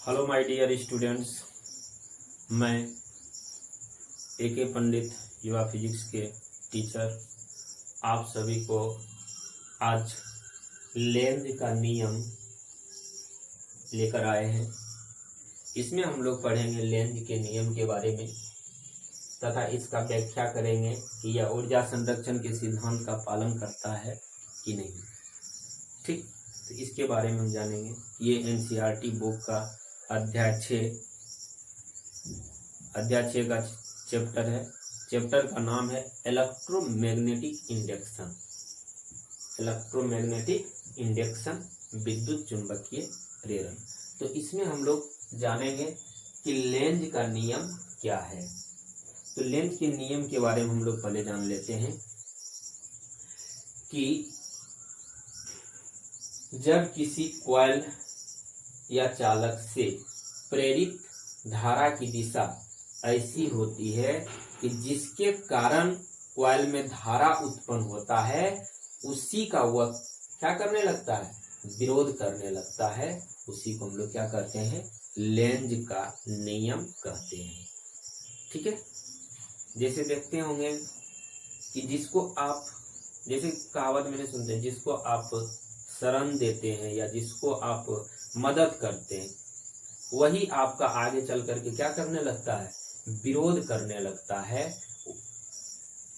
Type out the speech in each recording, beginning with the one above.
Hello my dear students, मैं A K. पंडित युवा physics के टीचर आप सभी को आज लेंज का नियम लेकर आए हैं। इसमें हम लोग पढ़ेंगे लेंज के नियम के बारे में तथा इसका व्याख्या करेंगे कि यह ऊर्जा संरक्षण के सिद्धांत का पालन करता है कि नहीं। ठीक, तो इसके बारे में हम जानेंगे। ये एनसीईआरटी बुक का अध्याय 6 का चैप्टर है। चैप्टर का नाम है इलेक्ट्रोमैग्नेटिक इंडक्शन। इलेक्ट्रोमैग्नेटिक इंडक्शन, विद्युत चुंबकीय प्रेरण। तो इसमें हम लोग जानेंगे कि लेंज का नियम क्या है। तो लेंज के नियम के बारे में हम लोग पहले जान लेते हैं कि जब किसी कॉइल या चालक से प्रेरित धारा की दिशा ऐसी होती है कि जिसके कारण कॉइल में धारा उत्पन्न होता है, उसी का वह क्या करने लगता है, विरोध करने लगता है। उसी को हम लोग क्या कहते हैं, लेंज का नियम कहते हैं। ठीक है, जैसे देखते होंगे कि जिसको आप, जैसे कहावत मैंने सुनते हैं, जिसको आप शरण देते हैं या जिसको आप मदद करते हैं, वही आपका आगे चल करके क्या करने लगता है, विरोध करने लगता है।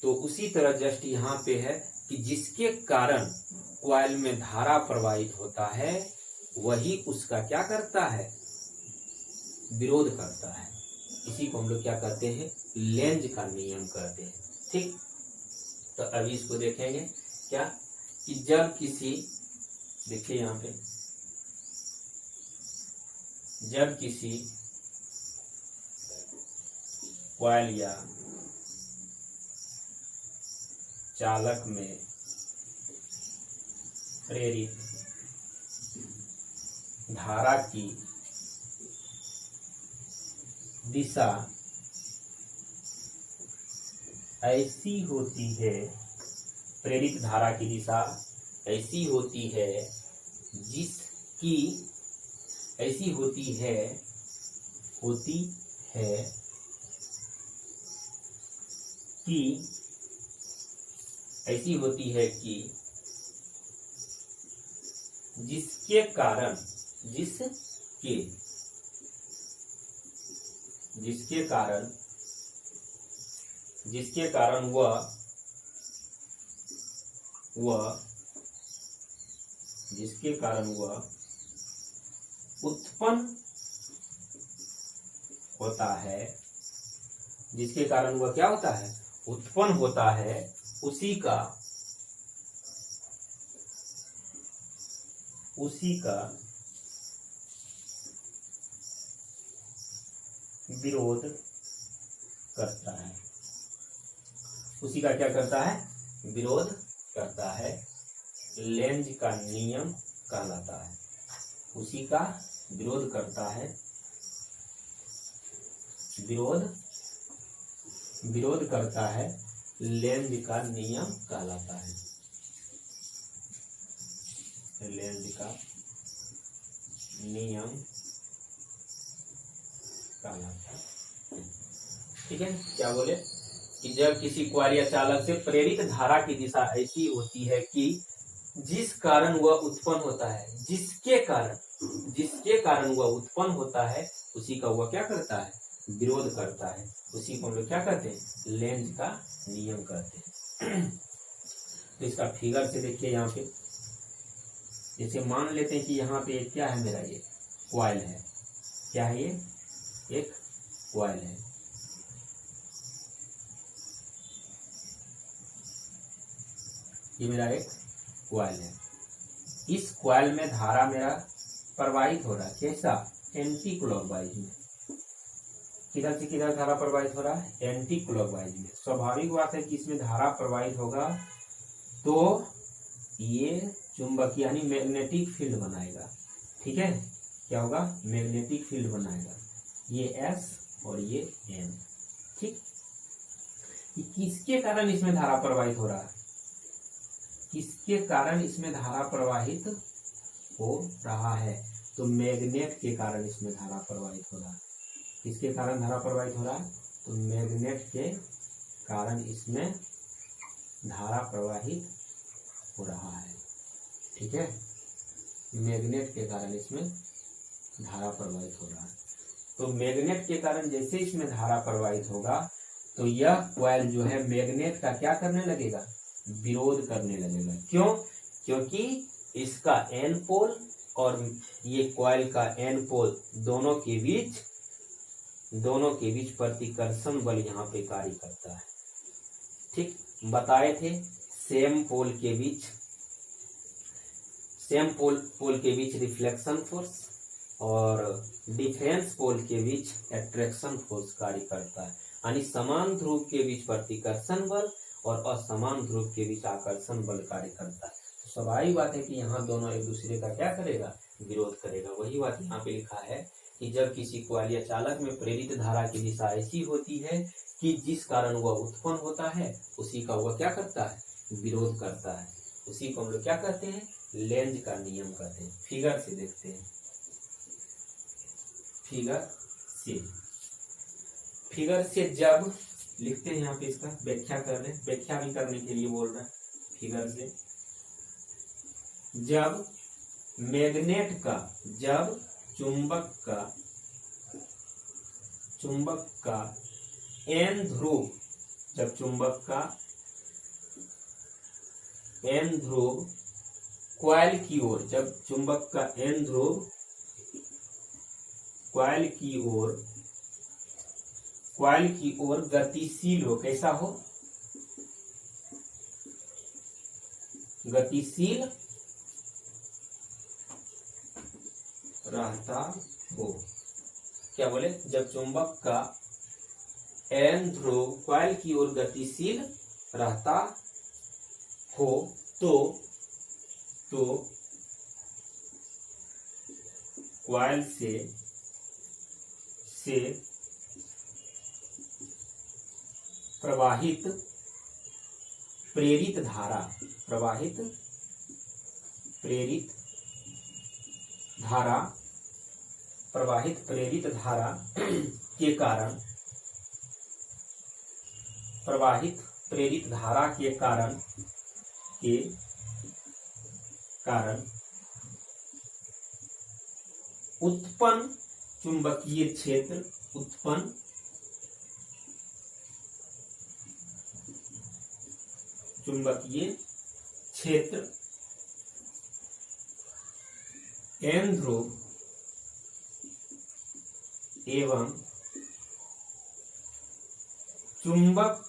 तो उसी तरह जस्ट यहाँ पे है कि जिसके कारण कॉइल में धारा प्रवाहित होता है, वही उसका क्या करता है, विरोध करता है। इसी को हम लोग क्या कहते हैं, लेंज का नियम कहते हैं। ठीक, तो अभी इसको देखेंगे क्या कि जब किसी, देखिए यहाँ पे, जब किसी कॉइल या चालक में प्रेरित धारा की दिशा ऐसी होती है, प्रेरित धारा की दिशा ऐसी होती है जिसकी, ऐसी होती है कि, ऐसी होती है कि जिसके कारण, जिसके कारण वह उत्पन्न होता है, जिसके कारण वह क्या होता है, उत्पन्न होता है, उसी का विरोध करता है। उसी का क्या करता है, विरोध करता है। लेंज का नियम कहलाता है। उसी का विरोध करता है, विरोध करता है, लेंज का नियम कहलाता है। लेंज का नियम कहलाता है। ठीक है, क्या बोले कि जब किसी कॉइल या चालक से प्रेरित धारा की दिशा ऐसी होती है कि जिस कारण वह उत्पन्न होता है, जिसके कारण वह उत्पन्न होता है, उसी का वह क्या करता है, विरोध करता है। उसी को हम लोग क्या कहते हैं, लेंज का नियम कहते हैं। तो इसका फिगर से देखिए यहाँ पे, जैसे मान लेते हैं कि यहाँ पे क्या है, मेरा ये कॉइल है। क्या है ये, एक कॉइल है। ये मेरा एक कॉइल है। इस कॉइल में धारा मेरा प्रवाहित हो रहा है, कैसा, एंटी क्लॉकवाइज में। किधर से किधर धारा प्रवाहित हो रहा है, एंटी क्लॉकवाइज में। स्वाभाविक बात है कि इसमें धारा प्रवाहित होगा तो ये चुंबकीय यानी मैग्नेटिक फील्ड बनाएगा। ठीक है, क्या होगा, मैग्नेटिक फील्ड बनाएगा। ये S और ये M। ठीक, किसके कारण इसमें धारा प्रवाहित हो रहा है, किसके कारण इसमें धारा प्रवाहित हो रहा है, तो मैग्नेट के कारण इसमें धारा प्रवाहित हो रहा है। किसके कारण धारा प्रवाहित हो रहा है? तो मैग्नेट के कारण इसमें धारा प्रवाहित हो रहा है। ठीक है, मैग्नेट के कारण इसमें धारा प्रवाहित हो रहा है। तो मैग्नेट के कारण जैसे इसमें धारा प्रवाहित होगा तो यह कॉइल जो है मैग्नेट का क्या करने लगेगा? विरोध करने लगेगा। क्यों? क्योंकि इसका एन पोल और ये कॉइल का एन पोल दोनों के बीच प्रतिकर्षण बल यहाँ पे कार्य करता है। ठीक, बताए थे सेम पोल के बीच रिफ्लेक्शन फोर्स और डिफरेंस पोल के बीच एट्रैक्शन फोर्स कार्य करता है। यानी समान ध्रुव के बीच प्रतिकर्षण बल और असमान ध्रुव के बीच आकर्षण बल कार्य करता है। तो स्वाभाविक बात है कि यहाँ दोनों एक दूसरे का क्या करेगा? विरोध करेगा। वही बात यहाँ पे लिखा है कि जब किसी कॉइल या चालक में प्रेरित धारा की दिशा ऐसी होती है कि जिस कारण वह उत्पन्न होता है उसी का वह क्या करता है? विरोध करता है। उसी को हम लोग क्या कहते हैं? लेंज का नियम कहते हैं। फिगर से देखते हैं। फिगर से जब लिखते हैं यहाँ पे इसका व्याख्या कर रहे हैं, व्याख्या भी करने के लिए बोल रहा है। फिगर से जब मैग्नेट का जब चुंबक का एन ध्रुव जब चुंबक का एन ध्रुव कॉइल की ओर जब चुंबक का एन ध्रुव कॉइल की ओर गतिशील हो। कैसा हो? गतिशील रहता हो। क्या बोले? जब चुंबक का एन ध्रुव कॉइल की ओर गतिशील रहता हो तो कॉइल से प्रवाहित प्रेरित धारा के कारण उत्पन्न चुंबकीय क्षेत्र एन ध्रुव एवं चुंबक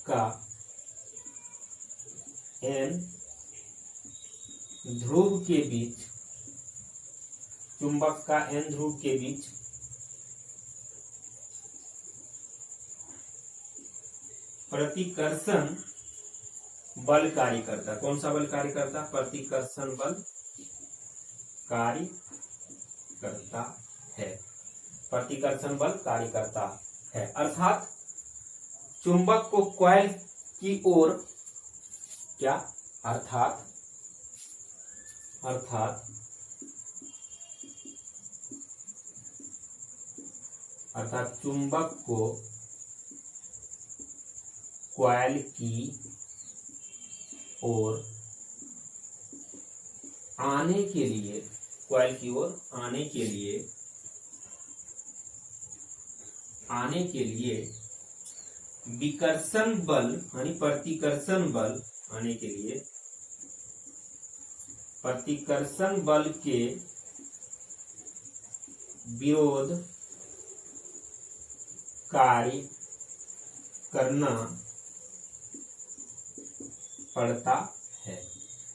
का एन ध्रुव के बीच प्रतिकर्षण बल कार्य करता। कौन सा बल कार्य करता? प्रतिकर्षण बल कार्य करता है। प्रतिकर्षण बल कार्य करता है अर्थात चुंबक को कॉइल की ओर क्या? अर्थात चुंबक को कॉइल की ओर आने के लिए विकर्षण बल यानी प्रतिकर्षण बल के विरोध कार्य करना पड़ता है।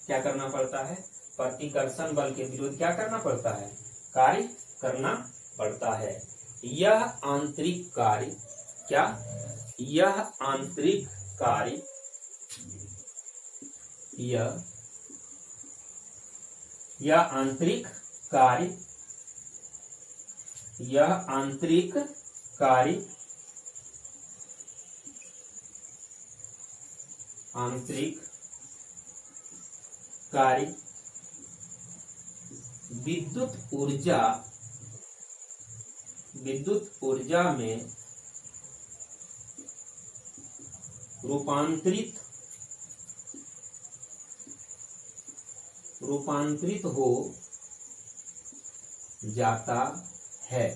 क्या करना पड़ता है? प्रतिकर्षण बल के विरुद्ध क्या करना पड़ता है? कार्य करना पड़ता है। यह आंतरिक कार्य क्या? यह आंतरिक कार्य आंतरिक कार्य विद्युत ऊर्जा में रूपांतरित हो जाता है।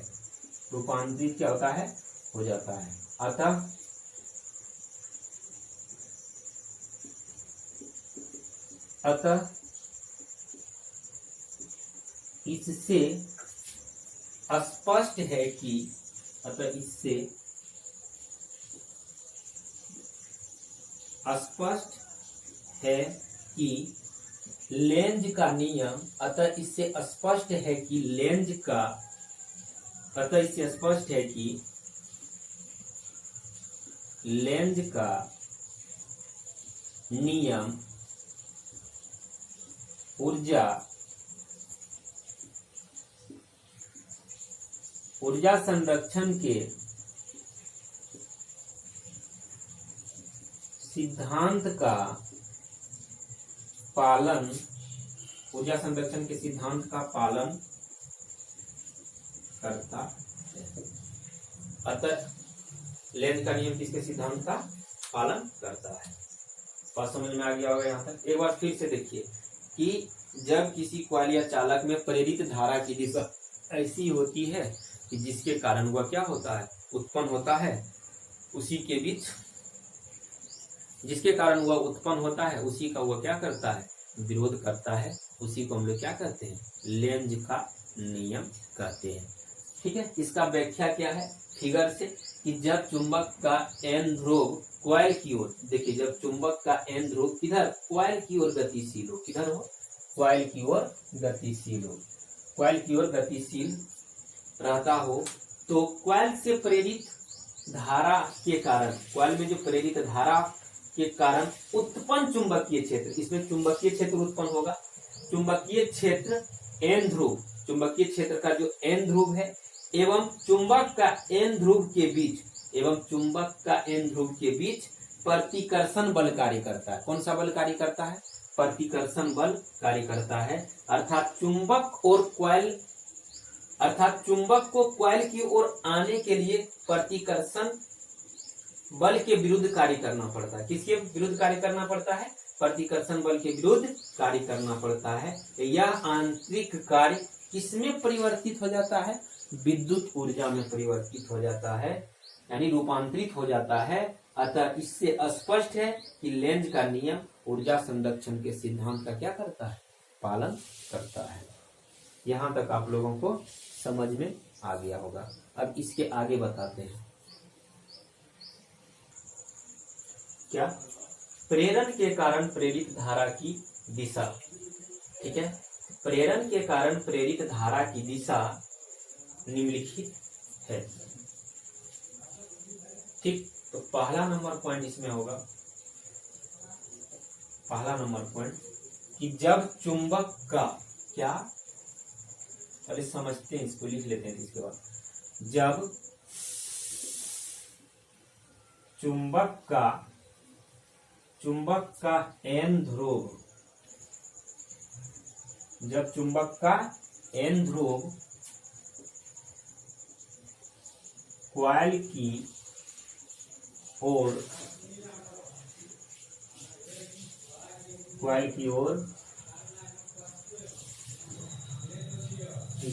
रूपांतरित क्या होता है? हो जाता है। अतः इससे स्पष्ट है कि लेंज का नियम ऊर्जा संरक्षण के सिद्धांत का पालन करता है। अतः लेंज का नियम किसके सिद्धांत का पालन करता है? बात समझ में आ गया होगा यहाँ तक। एक बार फिर से देखिए कि जब किसी कॉइल या चालक में प्रेरित धारा की दिशा ऐसी होती है कि जिसके कारण वह क्या होता है? उत्पन्न होता है, उसी के बीच जिसके कारण वह उत्पन्न होता है उसी का वह क्या करता है? विरोध करता है। उसी को हम लोग क्या कहते हैं? लेंज का नियम कहते हैं। ठीक है, इसका व्याख्या क्या है? फिगर से कि जब चुंबक का एन ध्रुव कॉइल की ओर, देखिए जब चुंबक का एन ध्रुव किधर? कॉइल की ओर गतिशील हो। किधर हो? कॉइल की ओर गतिशील हो। कॉइल की ओर गतिशील रहता हो तो कॉइल से प्रेरित धारा के कारण, कॉइल में जो प्रेरित धारा के कारण उत्पन्न चुंबकीय क्षेत्र, इसमें चुंबकीय क्षेत्र उत्पन्न होगा। चुंबकीय क्षेत्र एन ध्रुव, चुंबकीय क्षेत्र का जो एन ध्रुव है एवं चुंबक का एन ध्रुव के बीच प्रतिकर्षण बल कार्य करता है। कौन सा बल कार्य करता है? प्रतिकर्षण बल कार्य करता है। अर्थात चुंबक को कॉइल की ओर आने के लिए प्रतिकर्षण बल के विरुद्ध कार्य करना पड़ता है। किसके विरुद्ध कार्य करना पड़ता है? प्रतिकर्षण बल के विरुद्ध कार्य करना पड़ता है। यह आंतरिक कार्य किसमें परिवर्तित हो जाता है? विद्युत ऊर्जा में परिवर्तित हो जाता है, यानी रूपांतरित हो जाता है। अतः इससे स्पष्ट है कि लेंज का नियम ऊर्जा संरक्षण के सिद्धांत का क्या करता है? पालन करता है। यहाँ तक आप लोगों को समझ में आ गया होगा। अब इसके आगे बताते हैं क्या? प्रेरण के कारण प्रेरित धारा की दिशा। ठीक है, प्रेरण के कारण प्रेरित धारा की दिशा निम्नलिखित है। ठीक, तो पहला नंबर पॉइंट इसमें होगा, पहला नंबर पॉइंट कि जब चुंबक का क्या, चलिए समझते हैं, इसको लिख लेते हैं। इसके बाद जब चुंबक का एन ध्रुव, जब चुंबक का एन ध्रुव कॉइल की ओर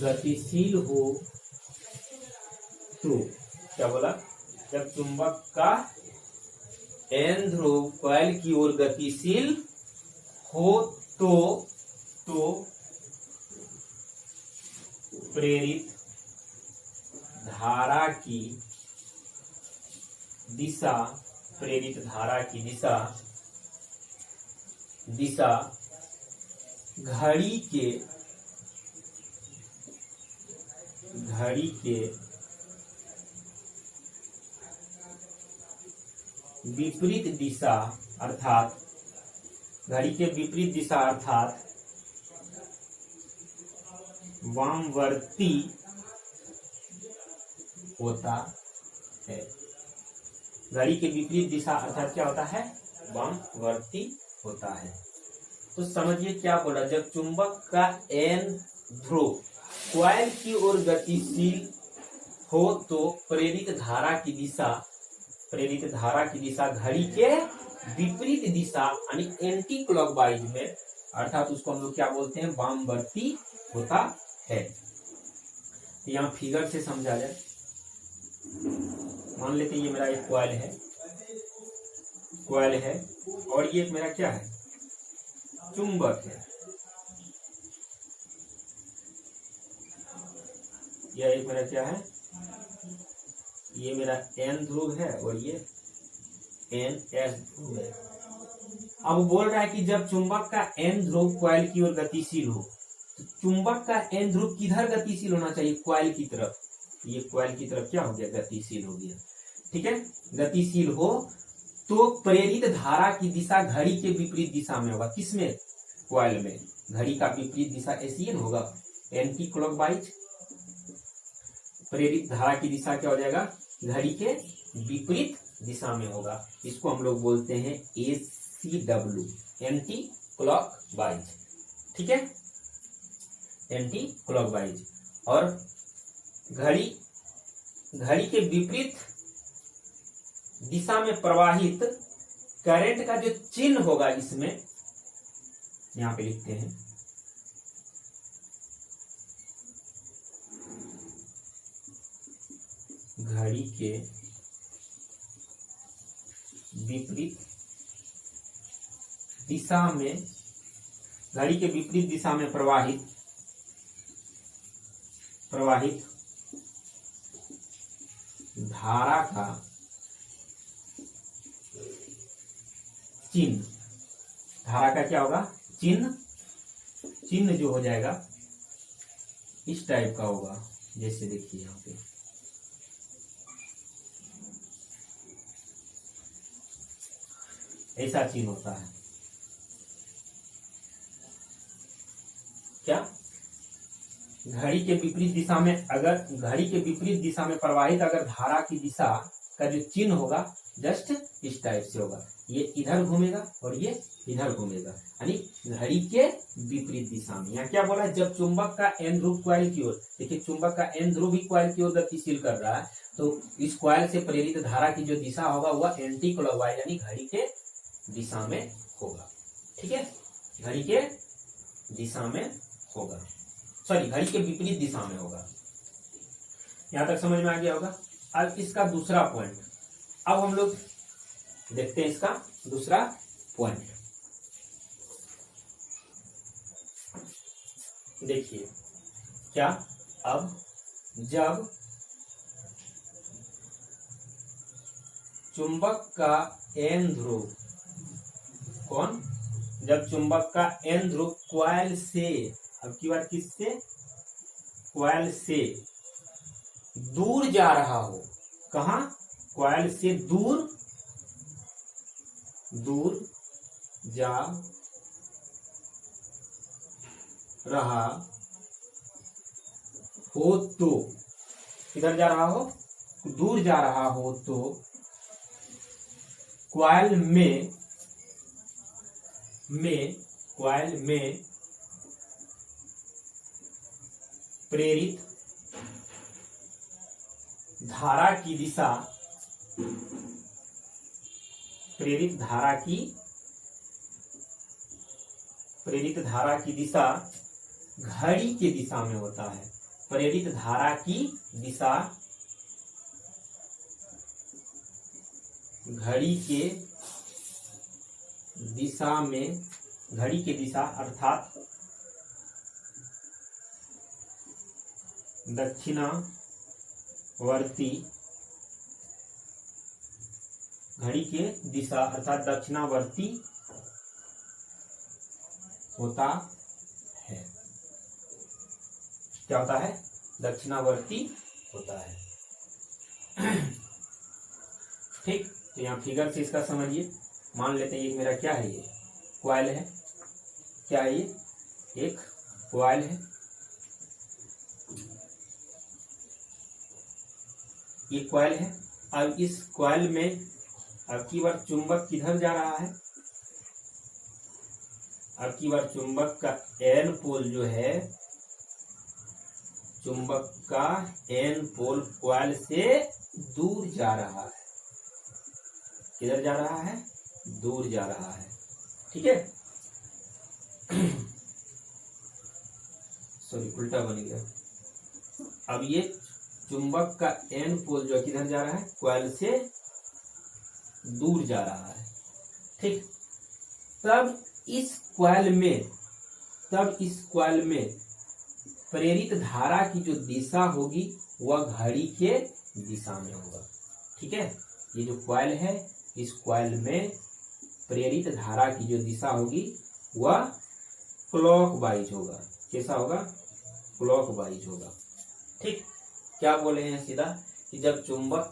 गतिशील हो तो क्या बोला? जब चुंबक का एन ध्रुव कॉइल की ओर गतिशील हो तो प्रेरित धारा की दिशा घड़ी के विपरीत दिशा अर्थात वामवर्ती होता है। घड़ी के विपरीत दिशा अर्थात क्या होता है? वामवर्ती होता है। तो समझिए क्या बोला, जब चुंबक का एन ध्रुव कॉइल की ओर गतिशील हो तो प्रेरित धारा की दिशा घड़ी के विपरीत दिशा यानी एंटी क्लॉकवाइज में, अर्थात उसको हम लोग क्या बोलते हैं, वामवर्ती होता है। तो यहाँ फिगर से समझा जाए, मान लेते ये मेरा एक कॉइल है और ये एक मेरा क्या है, चुंबक है। यह एक मेरा क्या है, ये मेरा एन ध्रुव है और ये एन एस ध्रुव है। अब बोल रहा है कि जब चुंबक का एन ध्रुव कॉइल की ओर गतिशील हो, तो चुंबक का एन ध्रुव किधर गतिशील होना चाहिए, कॉइल की तरफ। ये कॉइल की तरफ क्या हो गया, गतिशील हो गया। ठीक है, गतिशील हो तो प्रेरित धारा की दिशा घड़ी के विपरीत दिशा में होगा। किसमें, कॉइल में। घड़ी का विपरीत दिशा ऐसी होगा, एंटी क्लॉकवाइज। प्रेरित धारा की दिशा क्या हो जाएगा, घड़ी के विपरीत दिशा में होगा। इसको हम लोग बोलते हैं ACW, एंटी क्लॉकवाइज। ठीक है, एंटी क्लॉकवाइज। और घड़ी के विपरीत दिशा में प्रवाहित करंट का जो चिन्ह होगा, इसमें यहां पे लिखते हैं, घड़ी के विपरीत दिशा में, घड़ी के विपरीत दिशा में प्रवाहित धारा का चिन्ह, धारा का क्या होगा, चिन्ह जो हो जाएगा इस टाइप का होगा। जैसे देखिए यहाँ पे ऐसा चिन्ह होता है। क्या, घड़ी के विपरीत दिशा में, अगर घड़ी के विपरीत दिशा में प्रवाहित अगर धारा की दिशा का जो चिन्ह होगा जस्ट इस टाइप से होगा। ये इधर घूमेगा और ये इधर घूमेगा, यानी घड़ी के विपरीत दिशा में। यहाँ क्या बोला है, जब चुंबक का एन ध्रुव कॉइल की ओर, देखिए चुंबक का एन ध्रुव भी कॉइल की ओर गतिशील कर रहा है, तो इस कॉइल से प्रेरित धारा की जो दिशा होगा वह एंटी क्लॉकवाइज यानी घड़ी के दिशा में होगा। ठीक है, घड़ी के दिशा में होगा, सॉरी घड़ी के विपरीत दिशा में होगा। यहां तक समझ में आ गया होगा। अब इसका दूसरा पॉइंट, अब हम लोग देखते हैं इसका दूसरा पॉइंट। देखिए क्या, अब जब चुंबक का एन ध्रुव, कौन, जब चुंबक का एन ध्रुव कॉइल से, अब की बात किससे, कॉइल से दूर जा रहा हो, कहां, कॉइल से दूर जा रहा हो तो, किधर जा रहा हो, दूर जा रहा हो तो कॉइल में प्रेरित धारा की दिशा, प्रेरित धारा की दिशा घड़ी के दिशा में होता है। प्रेरित धारा की दिशा घड़ी के दिशा में, घड़ी के दिशा अर्थात दक्षिणावर्ती, घड़ी के दिशा अर्थात दक्षिणावर्ती होता है। क्या होता है, दक्षिणावर्ती होता है। ठीक, तो यहाँ फिगर से इसका समझिए। मान लेते हैं ये मेरा क्या है, ये कॉइल है, क्या है ये, एक कॉइल है, ये कॉइल है। अब इस कॉइल में अब की बार चुंबक किधर जा रहा है? अब की बार चुंबक का एन पोल जो है, चुंबक का एन पोल कॉइल से दूर जा रहा है। किधर जा रहा है? दूर जा रहा है। ठीक है, सॉरी उल्टा बन गया। अब ये चुंबक का एन पोल जो किधर जा रहा है? कॉइल से दूर जा रहा है। ठीक, तब इस कॉइल में प्रेरित धारा की जो दिशा होगी वह घड़ी के दिशा में होगा। ठीक है, ये जो कॉइल है, इस कॉइल में प्रेरित धारा की जो दिशा होगी वह क्लॉकवाइज होगा। कैसा होगा? क्लॉकवाइज होगा। ठीक, क्या बोले हैं सीधा कि जब चुंबक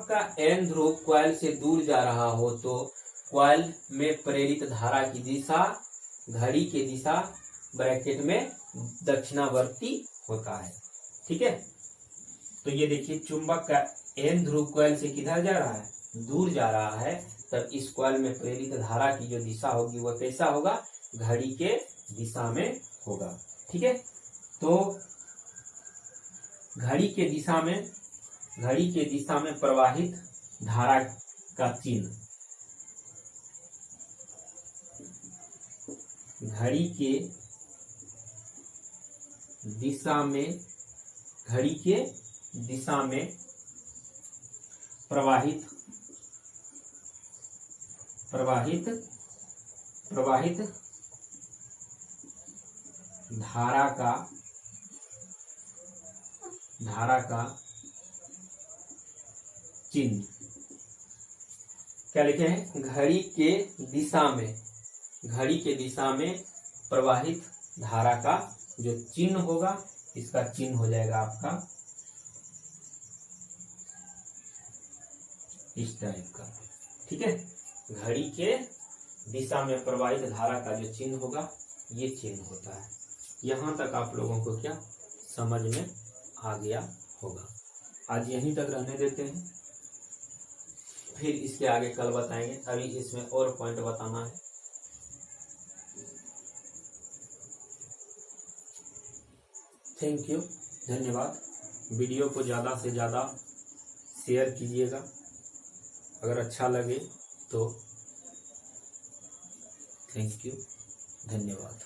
का एन ध्रुव कॉइल से दूर जा रहा हो तो कॉइल में प्रेरित धारा की दिशा घड़ी के दिशा ब्रैकेट में दक्षिणावर्ती होता है। ठीक है, तो ये देखिए चुंबक का एन ध्रुव कॉइल से किधर जा रहा है? दूर जा रहा है। तब इस कॉइल में प्रेरित धारा की जो दिशा होगी वह कैसा होगा? घड़ी के दिशा में होगा। ठीक है, तो घड़ी के दिशा में प्रवाहित धारा का चिन्ह, घड़ी के दिशा में प्रवाहित धारा का चिन्ह क्या लिखे हैं? घड़ी के दिशा में प्रवाहित धारा का जो चिन्ह होगा, इसका चिन्ह हो जाएगा आपका इस टाइप का। ठीक है, घड़ी के दिशा में प्रवाहित धारा का जो चिन्ह होगा ये चिन्ह होता है। यहां तक आप लोगों को क्या समझ में आ गया होगा। आज यहीं तक रहने देते हैं, फिर इसके आगे कल बताएंगे। अभी इसमें और पॉइंट बताना है। थैंक यू, धन्यवाद। वीडियो को ज़्यादा से ज़्यादा शेयर कीजिएगा। अगर अच्छा लगे तो थैंक यू, धन्यवाद।